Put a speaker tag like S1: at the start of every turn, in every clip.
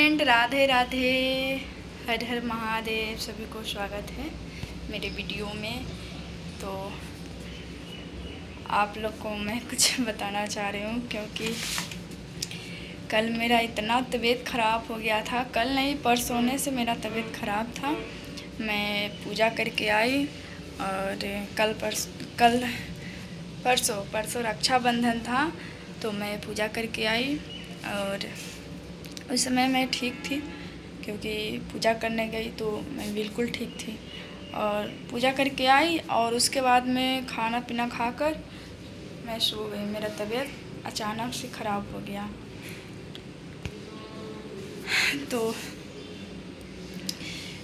S1: Friend, Radhe Radhe, हर हर महादेव। सभी को स्वागत है मेरे वीडियो में। तो आप लोग को मैं कुछ बताना चाह रही हूँ, क्योंकि कल मेरा इतना तबीयत ख़राब हो गया था। कल नहीं, परसों से मेरा तबीयत ख़राब था। मैं पूजा करके आई और कल परसों रक्षाबंधन था, तो मैं पूजा करके आई और उस समय मैं ठीक थी, क्योंकि पूजा करने गई तो मैं बिल्कुल ठीक थी। और पूजा करके आई और उसके बाद में खाना पीना खाकर मैं सो गई। मेरा तबीयत अचानक से ख़राब हो गया। तो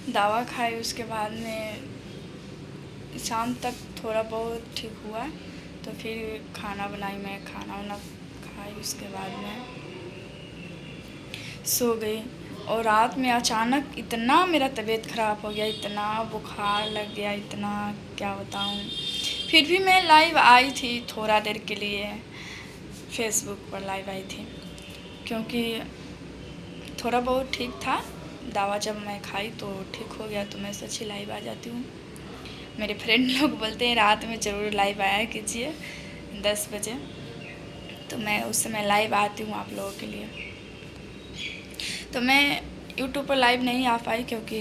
S1: दवा खाई, उसके बाद में शाम तक थोड़ा बहुत ठीक हुआ। तो फिर खाना बनाई, मैं खाना वाना खाई, उसके बाद में सो गई। और रात में अचानक इतना मेरा तबीयत ख़राब हो गया, इतना बुखार लग गया, इतना क्या बताऊं। फिर भी मैं लाइव आई थी थोड़ा देर के लिए, फेसबुक पर लाइव आई थी, क्योंकि थोड़ा बहुत ठीक था। दवा जब मैं खाई तो ठीक हो गया, तो मैं सोची लाइव आ जाती हूँ। मेरे फ्रेंड लोग बोलते हैं रात में ज़रूर लाइव आया कीजिए 10 बजे, तो मैं उस समय लाइव आती हूँ आप लोगों के लिए। तो मैं यूट्यूब पर लाइव नहीं आ पाई, क्योंकि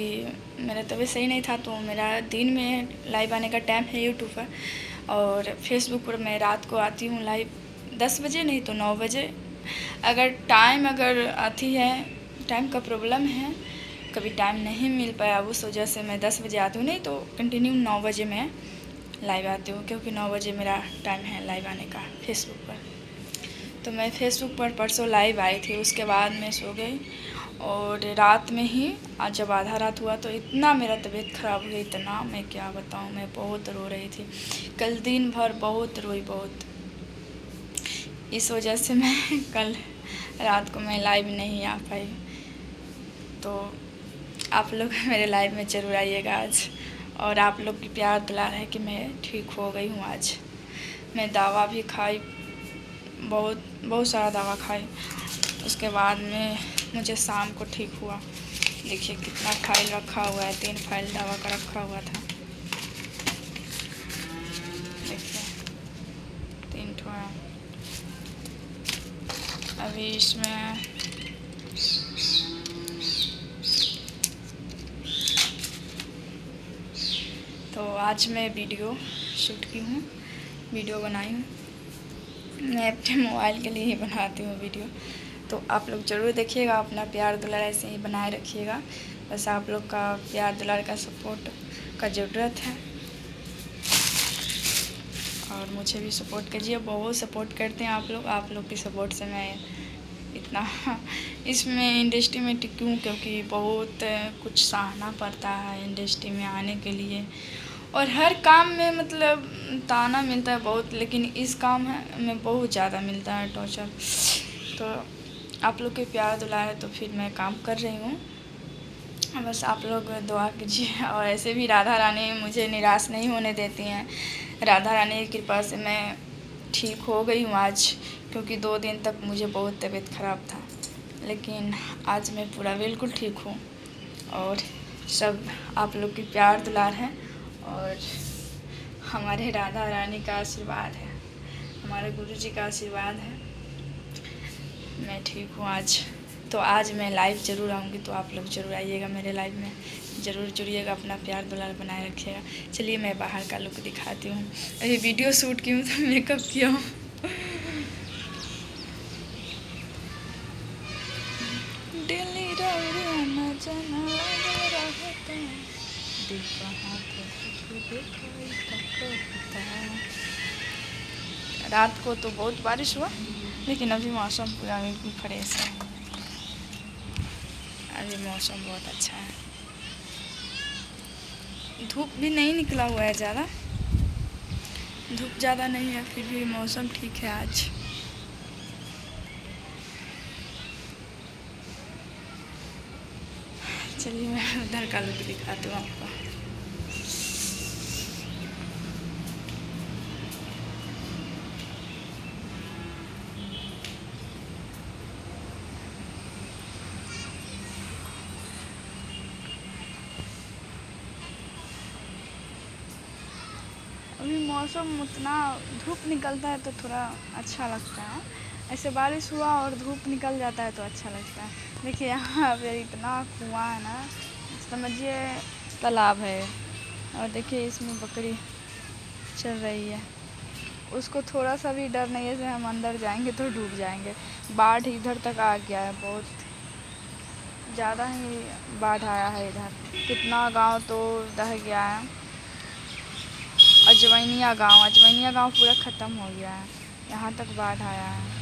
S1: मेरा तबीयत सही नहीं था। तो मेरा दिन में लाइव आने का टाइम है यूट्यूब पर, और फेसबुक पर मैं रात को आती हूँ लाइव 10 बजे, नहीं तो 9 बजे। अगर आती है, टाइम का प्रॉब्लम है, कभी टाइम नहीं मिल पाया, उस वजह से मैं 10 बजे आती हूँ, नहीं तो कंटिन्यू 9 बजे मैं लाइव आती हूँ, क्योंकि 9 बजे मेरा टाइम है लाइव आने का फेसबुक पर। तो मैं फेसबुक पर परसों लाइव आई थी, उसके बाद मैं सो गई। और रात में ही आज जब आधा रात हुआ तो इतना मेरा तबीयत ख़राब हो गई, इतना मैं क्या बताऊँ। मैं बहुत रो रही थी कल, दिन भर बहुत रोई, बहुत। इस वजह से मैं कल रात को मैं लाइव नहीं आ पाई। तो आप लोग मेरे लाइव में ज़रूर आइएगा आज। और आप लोग की प्यार दुलार है कि मैं ठीक हो गई हूँ आज। मैं दवा भी खाई, बहुत सारा दवा खाई, उसके बाद में मुझे शाम को ठीक हुआ। देखिए कितना फाइल रखा हुआ है, 3 फाइल दवा का रखा हुआ था। देखिए 3 ठो है अभी इसमें। तो आज मैं वीडियो शूट की हूँ, वीडियो बनाई हूँ। मैं अपने मोबाइल के लिए ही बनाती हूँ वीडियो। तो आप लोग ज़रूर देखिएगा, अपना प्यार दुलार ऐसे ही बनाए रखिएगा। बस आप लोग का प्यार दुलार का सपोर्ट का ज़रूरत है, और मुझे भी सपोर्ट कीजिए। बहुत सपोर्ट करते हैं आप लोग की सपोर्ट से मैं इतना इसमें इंडस्ट्री में टिकी हूँ, क्योंकि बहुत कुछ सहना पड़ता है इंडस्ट्री में आने के लिए। और हर काम में मतलब ताना मिलता है बहुत, लेकिन इस काम में बहुत ज़्यादा मिलता है टॉर्चर। तो आप लोग के प्यार दुलार है, तो फिर मैं काम कर रही हूँ। बस आप लोग दुआ कीजिए। और ऐसे भी राधा रानी मुझे निराश नहीं होने देती हैं। राधा रानी की कृपा से मैं ठीक हो गई हूँ आज, क्योंकि 2 दिन तक मुझे बहुत तबीयत ख़राब था, लेकिन आज मैं पूरा बिल्कुल ठीक हूँ। और सब आप लोग की प्यार दुलार है, और हमारे राधा रानी का आशीर्वाद है, हमारे गुरुजी का आशीर्वाद है। मैं ठीक हूँ आज। तो आज मैं लाइव ज़रूर आऊँगी, तो आप लोग ज़रूर आइएगा मेरे लाइव में, ज़रूर जुड़िएगा, अपना प्यार दुलार बनाए रखिएगा। चलिए मैं बाहर का लुक दिखाती हूँ। अभी वीडियो शूट की हूँ तो मेकअप किया हूँ। रात को तो बहुत बारिश हुआ, लेकिन अभी मौसम पूरा बिल्कुल फ्रेश है। अभी मौसम बहुत अच्छा है, धूप भी नहीं निकला हुआ है ज़्यादा, धूप ज़्यादा नहीं है, फिर भी मौसम ठीक है आज। चलिए मैं उधर का लुक दिखाती हूँ आपको। मौसम उतना धूप निकलता है तो थोड़ा अच्छा लगता है, ऐसे बारिश हुआ और धूप निकल जाता है तो अच्छा लगता है। देखिए यहाँ पे इतना कुआँ है ना, समझिए तालाब है, और देखिए इसमें बकरी चल रही है। उसको थोड़ा सा भी डर नहीं है कि हम अंदर जाएंगे तो डूब जाएंगे। बाढ़ इधर तक आ गया है, बहुत ज़्यादा ही बाढ़ आया है इधर। कितना गांव तो ढह गया है। अजवैनिया गांव पूरा ख़त्म हो गया है, यहाँ तक बाढ़ आया है।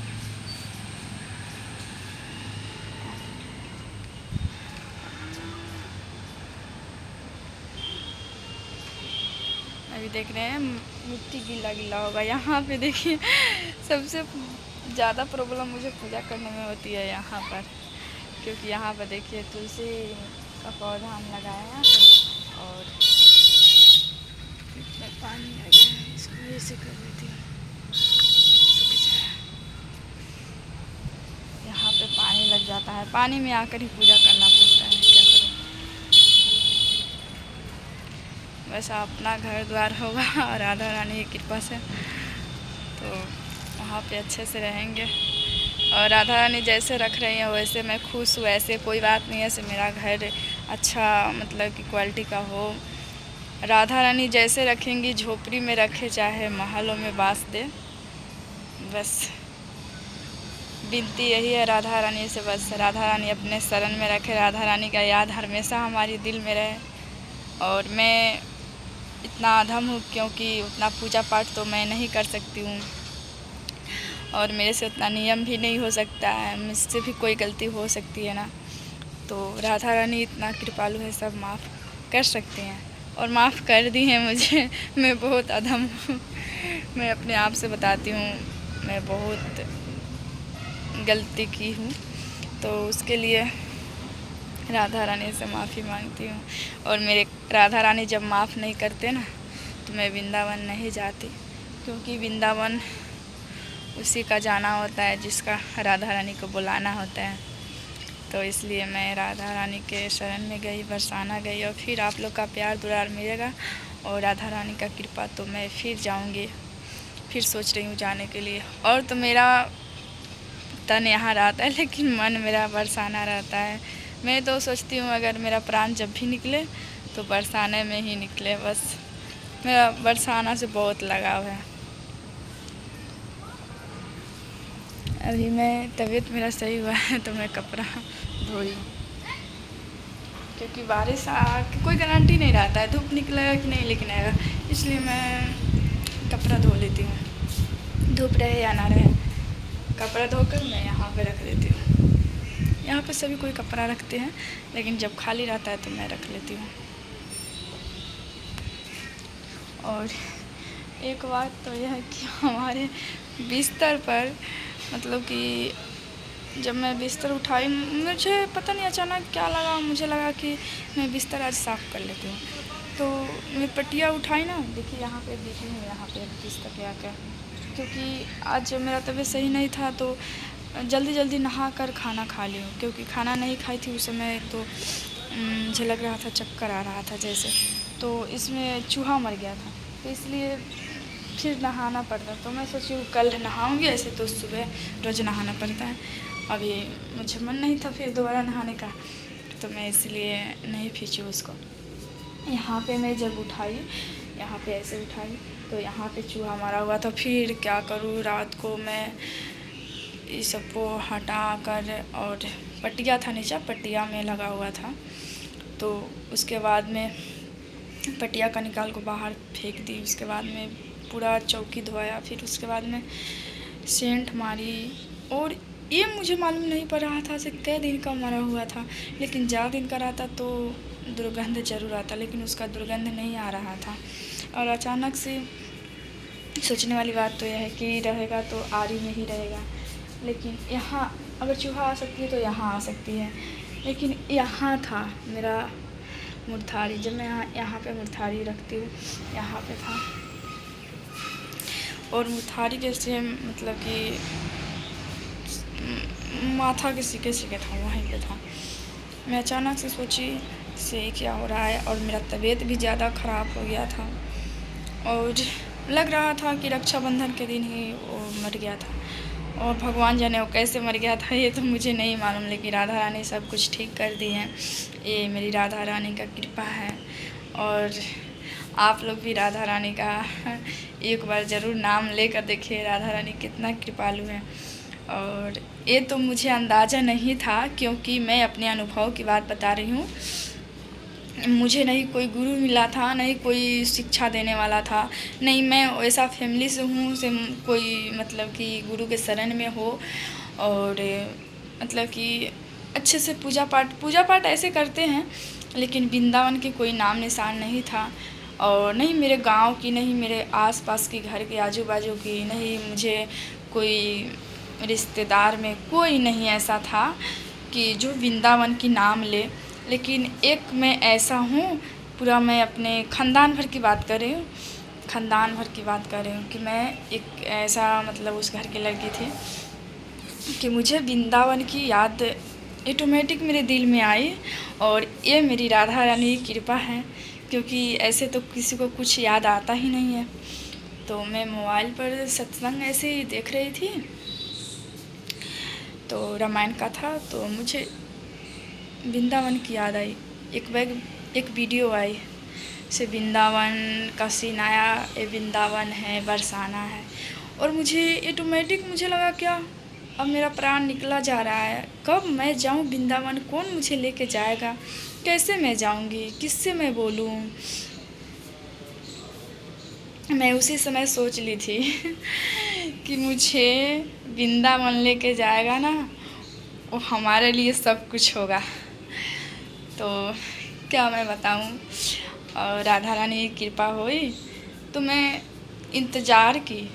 S1: अभी देख रहे हैं मिट्टी गीला गीला होगा यहाँ पे। देखिए सबसे ज़्यादा प्रॉब्लम मुझे पूजा करने में होती है यहाँ पर, क्योंकि यहाँ पर देखिए तुलसी का पौधा हम लगाए हैं यहाँ पे, और इतना पानी आ गया है, इसको ऐसे कर देती हूँ। यहाँ पे पानी लग जाता है, पानी में आकर ही पूजा करना पड़ता है, क्या करें। वैसा अपना घर द्वार होगा और राधा रानी की कृपा से तो वहाँ पे अच्छे से रहेंगे। और राधा रानी जैसे रख रही हैं वैसे मैं खुश हूँ। ऐसे कोई बात नहीं है ऐसे मेरा घर अच्छा मतलब कि क्वालिटी का हो। राधा रानी जैसे रखेंगी, झोपड़ी में रखे चाहे महलों में बास दे, बस विनती यही है राधा रानी से। बस राधा रानी अपने शरण में रखे, राधा रानी का याद हमेशा हमारी दिल में रहे। और मैं इतना अधम हूँ क्योंकि उतना पूजा पाठ तो मैं नहीं कर सकती हूँ, और मेरे से उतना नियम भी नहीं हो सकता है, मुझसे भी कोई गलती हो सकती है ना। तो राधा रानी इतना कृपालु है, सब माफ़ कर सकते हैं और माफ़ कर दी हैं मुझे। मैं बहुत अधम हूँ, मैं अपने आप से बताती हूँ मैं बहुत गलती की हूँ, तो उसके लिए राधा रानी से माफ़ी मांगती हूँ। और मेरे राधा रानी जब माफ़ नहीं करते ना तो मैं वृंदावन नहीं जाती, क्योंकि वृंदावन उसी का जाना होता है जिसका राधा रानी को बुलाना होता है। तो इसलिए मैं राधा रानी के शरण में गई, बरसाना गई, और फिर आप लोग का प्यार दुलार मिलेगा और राधा रानी का कृपा तो मैं फिर जाऊंगी, फिर सोच रही हूँ जाने के लिए। और तो मेरा तन यहाँ रहता है लेकिन मन मेरा बरसाना रहता है। मैं तो सोचती हूँ अगर मेरा प्राण जब भी निकले तो बरसाने में ही निकले, बस मेरा बरसाना से बहुत लगाव है। अभी मैं तबीयत मेरा सही हुआ है तो मैं कपड़ा धोई, क्योंकि बारिश की कोई गारंटी नहीं रहता है, धूप निकलेगा कि नहीं लेकिन आएगा, इसलिए मैं कपड़ा धो लेती हूँ। धूप रहे या ना रहे, कपड़ा धोकर मैं यहाँ पे रख देती हूँ। यहाँ पे सभी कोई कपड़ा रखते हैं लेकिन जब खाली रहता है तो मैं रख लेती हूँ। और एक बात तो यह है कि हमारे बिस्तर पर मतलब कि जब मैं बिस्तर उठाई, मुझे पता नहीं अचानक क्या लगा, मुझे लगा कि मैं बिस्तर आज साफ़ कर लेती हूँ। तो मैं पटिया उठाई ना, देखिए यहाँ पे देखी हूँ, यहाँ पे बिस्तर ले आकर, क्योंकि आज मेरा तबीयत सही नहीं था तो जल्दी जल्दी नहा कर खाना खा ली हूँ, क्योंकि खाना नहीं खाई थी उस समय तो मुझे लग रहा था चक्कर आ रहा था जैसे, तो इसमें चूहा मर गया था, तो इसलिए फिर नहाना पड़ता। तो मैं सोची कल नहाऊंगी, ऐसे तो सुबह रोज़ नहाना पड़ता है। अभी मुझे मन नहीं था फिर दोबारा नहाने का, तो मैं इसलिए नहीं खींची उसको। यहाँ पे मैं जब उठाई, यहाँ पे ऐसे उठाई तो यहाँ पे चूहा मारा हुआ था। फिर क्या करूँ, रात को मैं इस सबको हटा कर, और पटिया था नीचे, पटिया में लगा हुआ था, तो उसके बाद में पटिया का निकाल को बाहर फेंक दी। उसके बाद में पूरा चौकी धोया, फिर उसके बाद में सेंट मारी। और ये मुझे मालूम नहीं पड़ रहा था से कई दिन का मरा हुआ था, लेकिन ज़्यादा दिन का रहता तो दुर्गंध जरूर आता, लेकिन उसका दुर्गंध नहीं आ रहा था। और अचानक से सोचने वाली बात तो यह है कि रहेगा तो आरी में ही रहेगा, लेकिन यहाँ अगर चूहा आ सकती है तो यहाँ आ सकती है, लेकिन यहाँ था मेरा मुर्थारी। जब मैं यहाँ पे मुर्थारी रखती हूँ, यहाँ पे था, और मुर्थारी के सेम मतलब कि माथा के सीके सीके था, वहीं पे था। मैं अचानक से सोची से क्या हो रहा है, और मेरा तबीयत भी ज़्यादा ख़राब हो गया था, और लग रहा था कि रक्षाबंधन के दिन ही वो मर गया था, और भगवान जाने वो कैसे मर गया था ये तो मुझे नहीं मालूम, लेकिन राधा रानी सब कुछ ठीक कर दी हैं। ये मेरी राधा रानी का कृपा है। और आप लोग भी राधा रानी का एक बार ज़रूर नाम लेकर देखिए, राधा रानी कितना कृपालु है। और ये तो मुझे अंदाज़ा नहीं था, क्योंकि मैं अपने अनुभव की बात बता रही हूँ। मुझे नहीं कोई गुरु मिला था, नहीं कोई शिक्षा देने वाला था, नहीं मैं वैसा फैमिली से हूँ से कोई मतलब कि गुरु के शरण में हो, और मतलब कि अच्छे से पूजा पाठ ऐसे करते हैं, लेकिन वृंदावन की कोई नाम निशान नहीं था। और नहीं मेरे गांव की, नहीं मेरे आसपास की घर के आजू बाजू की, नहीं मुझे कोई रिश्तेदार में कोई नहीं ऐसा था कि जो वृंदावन की नाम ले। लेकिन एक मैं ऐसा हूँ, पूरा मैं अपने ख़ानदान भर की बात कर रही हूँ, ख़ानदान भर की बात कर रही हूँ कि मैं एक ऐसा मतलब उस घर की लड़की थी कि मुझे वृंदावन की याद ऑटोमेटिक मेरे दिल में आई। और ये मेरी राधा रानी की कृपा है, क्योंकि ऐसे तो किसी को कुछ याद आता ही नहीं है। तो मैं मोबाइल पर सत्संग ऐसे ही देख रही थी, तो रामायण का था, तो मुझे वृंदावन की याद आई। एक वीडियो आई से वृंदावन का सीन आया, ये वृंदावन है, बरसाना है, और मुझे ऑटोमेटिक मुझे लगा क्या अब मेरा प्राण निकला जा रहा है, कब मैं जाऊं वृंदावन, कौन मुझे लेके जाएगा, कैसे मैं जाऊंगी, किससे मैं बोलूं। मैं उसी समय सोच ली थी कि मुझे वृंदावन लेके जाएगा ना, वो हमारे लिए सब कुछ होगा। तो क्या मैं बताऊं। और राधा रानी की कृपा हुई तो मैं इंतज़ार की।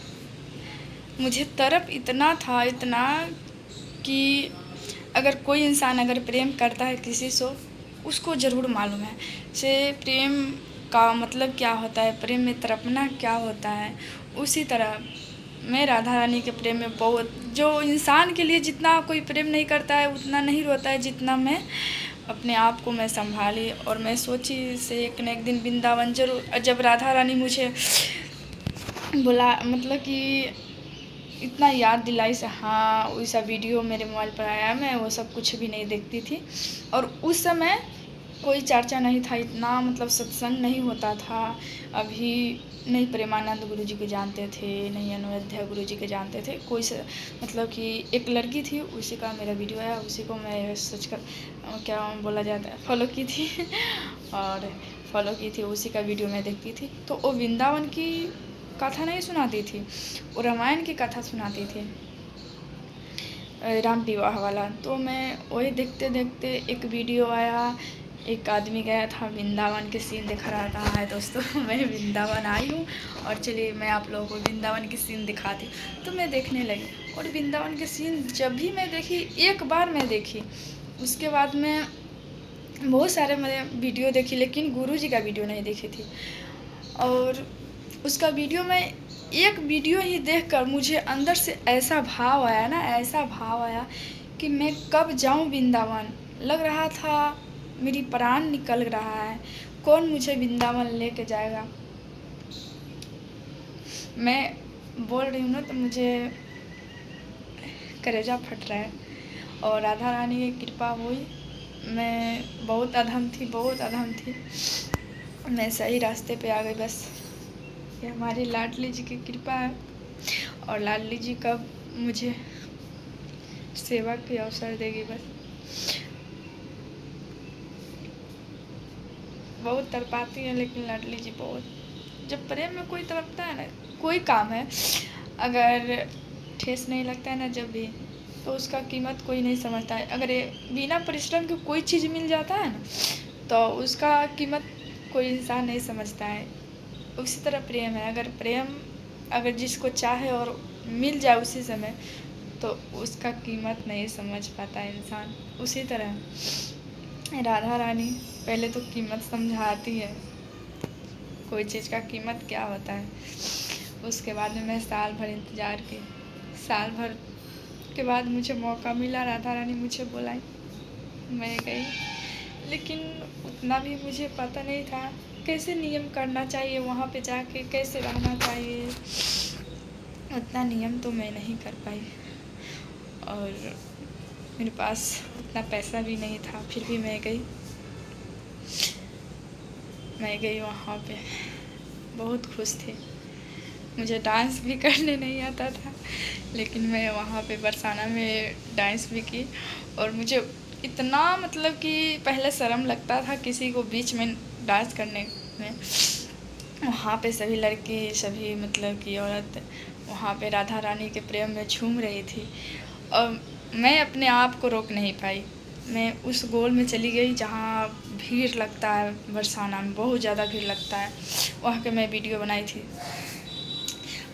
S1: मुझे तरफ इतना था, इतना कि अगर कोई इंसान अगर प्रेम करता है किसी से, उसको ज़रूर मालूम है से प्रेम का मतलब क्या होता है, प्रेम में तड़पना क्या होता है। उसी तरह मैं राधा रानी के प्रेम में बहुत, जो इंसान के लिए जितना कोई प्रेम नहीं करता है उतना नहीं रोता है जितना मैं अपने आप को मैं संभाली। और मैं सोची से एक न एक दिन वृंदावन जरूर, जब राधा रानी मुझे बोला मतलब कि इतना याद दिलाई से, हाँ वैसा वीडियो मेरे मोबाइल पर आया, मैं वो सब कुछ भी नहीं देखती थी। और उस समय कोई चर्चा नहीं था इतना, मतलब सत्संग नहीं होता था अभी, नहीं प्रेमानंद गुरु जी को जानते थे, नहीं अनुराध्या गुरु जी को जानते थे, कोई से मतलब कि एक लड़की थी, उसी का मेरा वीडियो आया, उसी को मैं सोच कर क्या बोला जाता है फॉलो की थी और फॉलो की थी, उसी का वीडियो मैं देखती थी। तो वो वृंदावन की कथा नहीं सुनाती थी, वो रामायण की कथा सुनाती थी, राम विवाह वाला। तो मैं वही देखते देखते एक वीडियो आया, एक आदमी गया था वृंदावन के सीन दिखा रहा था। है दोस्तों मैं वृंदावन आई हूँ, और चलिए मैं आप लोगों को वृंदावन के सीन दिखाती। तो मैं देखने लगी, और वृंदावन के सीन जब भी मैं देखी, एक बार मैं देखी, उसके बाद मैं बहुत सारे मैंने वीडियो देखी, लेकिन गुरु जी का वीडियो नहीं देखी थी। और उसका वीडियो मैं एक वीडियो ही देखकर मुझे अंदर से ऐसा भाव आया ना, ऐसा भाव आया कि मैं कब जाऊं वृंदावन। लग रहा था मेरी प्राण निकल रहा है, कौन मुझे वृंदावन लेके जाएगा। मैं बोल रही हूँ ना तो मुझे कलेजा फट रहा है। और राधा रानी की कृपा हुई, मैं बहुत अधम थी, बहुत अधम थी, मैं सही रास्ते पे आ गई। बस ये हमारी लाडली जी की कृपा है, और लाडली जी कब मुझे सेवा की अवसर देगी। बस बहुत तड़पाती है, लेकिन लाडली जी बहुत, जब प्रेम में कोई तड़पता है ना, कोई काम है अगर ठेस नहीं लगता है ना जब भी, तो उसका कीमत कोई नहीं समझता है। अगर ये बिना परिश्रम के कोई चीज़ मिल जाता है ना, तो उसका कीमत कोई इंसान नहीं समझता है। उसी तरह प्रेम है, अगर प्रेम अगर जिसको चाहे और मिल जाए उसी समय, तो उसका कीमत नहीं समझ पाता इंसान। उसी तरह राधा रानी पहले तो कीमत समझाती है, कोई चीज़ का कीमत क्या होता है। उसके बाद में मैं साल भर इंतज़ार की, साल भर के बाद मुझे मौका मिला, राधा रानी मुझे बुलाई, मैं गई। लेकिन उतना भी मुझे पता नहीं था कैसे नियम करना चाहिए, वहाँ पे जाके कैसे रहना चाहिए, उतना नियम तो मैं नहीं कर पाई। और मेरे पास उतना पैसा भी नहीं था, फिर भी मैं गई वहाँ पे। बहुत खुश थी। मुझे डांस भी करने नहीं आता था, लेकिन मैं वहाँ पे बरसाना में डांस भी की। और मुझे इतना मतलब कि पहले शर्म लगता था किसी को बीच में डांस करने में। वहाँ पे सभी लड़की, सभी मतलब कि औरत वहाँ पे राधा रानी के प्रेम में झूम रही थी, और मैं अपने आप को रोक नहीं पाई। मैं उस गोल में चली गई जहाँ भीड़ लगता है, बरसाना में बहुत ज़्यादा भीड़ लगता है। वहाँ के मैं वीडियो बनाई थी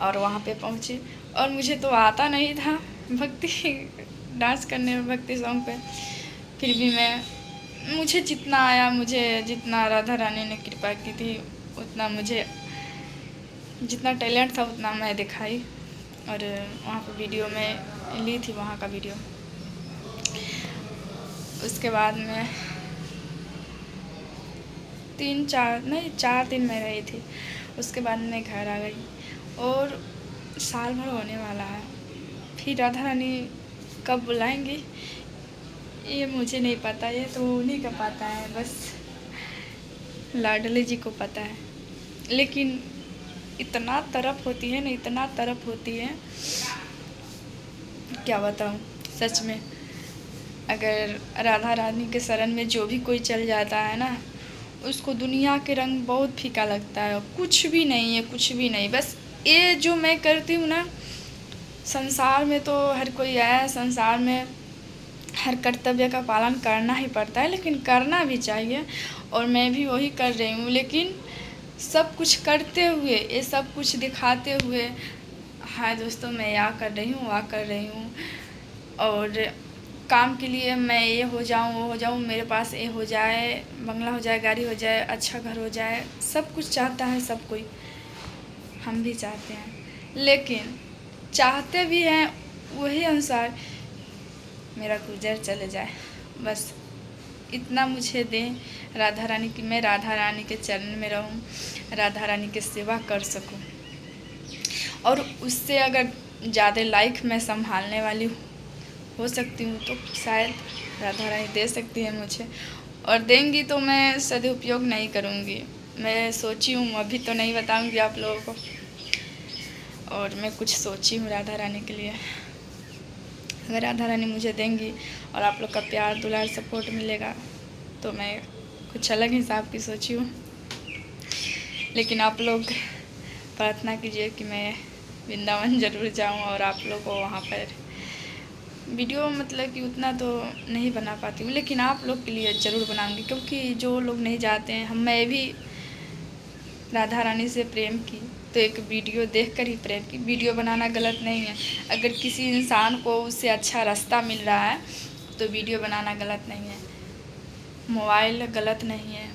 S1: और वहाँ पे पहुँची। और मुझे तो आता नहीं था भक्ति डांस करने में, भक्ति सॉन्ग पे। फिर भी मुझे जितना आया, मुझे जितना राधा रानी ने कृपा की थी, उतना मुझे जितना टैलेंट था उतना मैं दिखाई। और वहाँ पे वीडियो में ली थी, वहाँ का वीडियो। उसके बाद में 4 दिन में रही थी। उसके बाद मैं घर आ गई और साल भर होने वाला है। फिर राधा रानी कब बुलाएंगी ये मुझे नहीं पता, ये तो उन्हीं का पता है, बस लाडले जी को पता है। लेकिन इतना तरफ होती है ना, इतना तरफ होती है, क्या बताऊँ सच में। अगर राधा रानी के शरण में जो भी कोई चल जाता है ना, उसको दुनिया के रंग बहुत फीका लगता है। कुछ भी नहीं है, कुछ भी नहीं। बस ये जो मैं करती हूँ ना, संसार में तो हर कोई है, संसार में हर कर्तव्य का पालन करना ही पड़ता है, लेकिन करना भी चाहिए। और मैं भी वही कर रही हूँ। लेकिन सब कुछ करते हुए, ये सब कुछ दिखाते हुए, हाँ दोस्तों मैं यह कर रही हूँ, वह कर रही हूँ, और काम के लिए मैं ये हो जाऊँ, वो हो जाऊँ, मेरे पास ये हो जाए, बंगला हो जाए, गाड़ी हो जाए, अच्छा घर हो जाए, सब कुछ चाहता है सब कोई। हम भी चाहते हैं, लेकिन चाहते भी हैं वही अनुसार मेरा गुजर चले जाए। बस इतना मुझे दें राधा रानी की, मैं राधा रानी के चरण में रहूं, राधा रानी की सेवा कर सकूं। और उससे अगर ज़्यादा लाइक मैं संभालने वाली हो सकती हूँ तो शायद राधा रानी दे सकती है मुझे, और देंगी तो मैं सदुपयोग नहीं करूँगी। मैं सोची हूँ, अभी तो नहीं बताऊँगी आप लोगों को, और मैं कुछ सोची हूँ राधा रानी के लिए। अगर राधा रानी मुझे देंगी और आप लोग का प्यार दुलार सपोर्ट मिलेगा तो मैं कुछ अलग हिसाब की सोची हूँ। लेकिन आप लोग प्रार्थना कीजिए कि मैं वृंदावन ज़रूर जाऊँ, और आप लोग को वहाँ पर वीडियो मतलब कि उतना तो नहीं बना पाती हूँ, लेकिन आप लोग के लिए ज़रूर बनाऊँगी। क्योंकि जो लोग नहीं जाते हैं, मैं भी राधा रानी से प्रेम की तो एक वीडियो देखकर ही प्रेम की। वीडियो बनाना गलत नहीं है, अगर किसी इंसान को उससे अच्छा रास्ता मिल रहा है तो वीडियो बनाना गलत नहीं है। मोबाइल गलत नहीं है,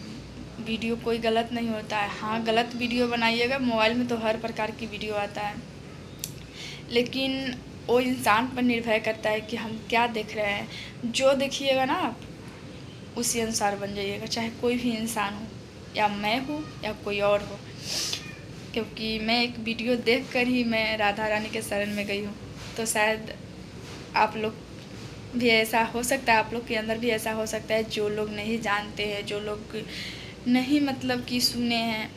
S1: वीडियो कोई गलत नहीं होता है। हाँ गलत वीडियो बनाइएगा, मोबाइल में तो हर प्रकार की वीडियो आता है, लेकिन वो इंसान पर निर्भर करता है कि हम क्या देख रहे हैं। जो देखिएगा ना आप, उसी अनुसार बन जाइएगा, चाहे कोई भी इंसान हो, या मैं हूँ या कोई और हो। क्योंकि मैं एक वीडियो देखकर ही मैं राधा रानी के शरण में गई हूँ, तो शायद आप लोग भी ऐसा हो सकता है, आप लोग के अंदर भी ऐसा हो सकता है। जो लोग नहीं जानते हैं, जो लोग नहीं मतलब कि सुने हैं,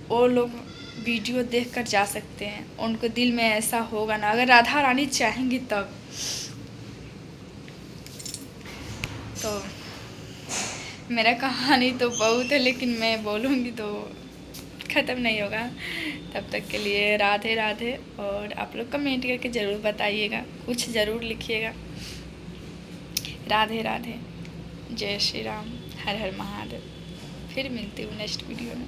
S1: वो लोग वीडियो देखकर जा सकते हैं। उनको दिल में ऐसा होगा ना, अगर राधा रानी चाहेंगी तब। तो मेरा कहानी तो बहुत है, लेकिन मैं बोलूँगी तो ख़त्म नहीं होगा। तब तक के लिए राधे राधे। और आप लोग कमेंट करके ज़रूर बताइएगा, कुछ ज़रूर लिखिएगा। राधे राधे, जय श्री राम, हर हर महादेव। फिर मिलती हूँ नेक्स्ट वीडियो में।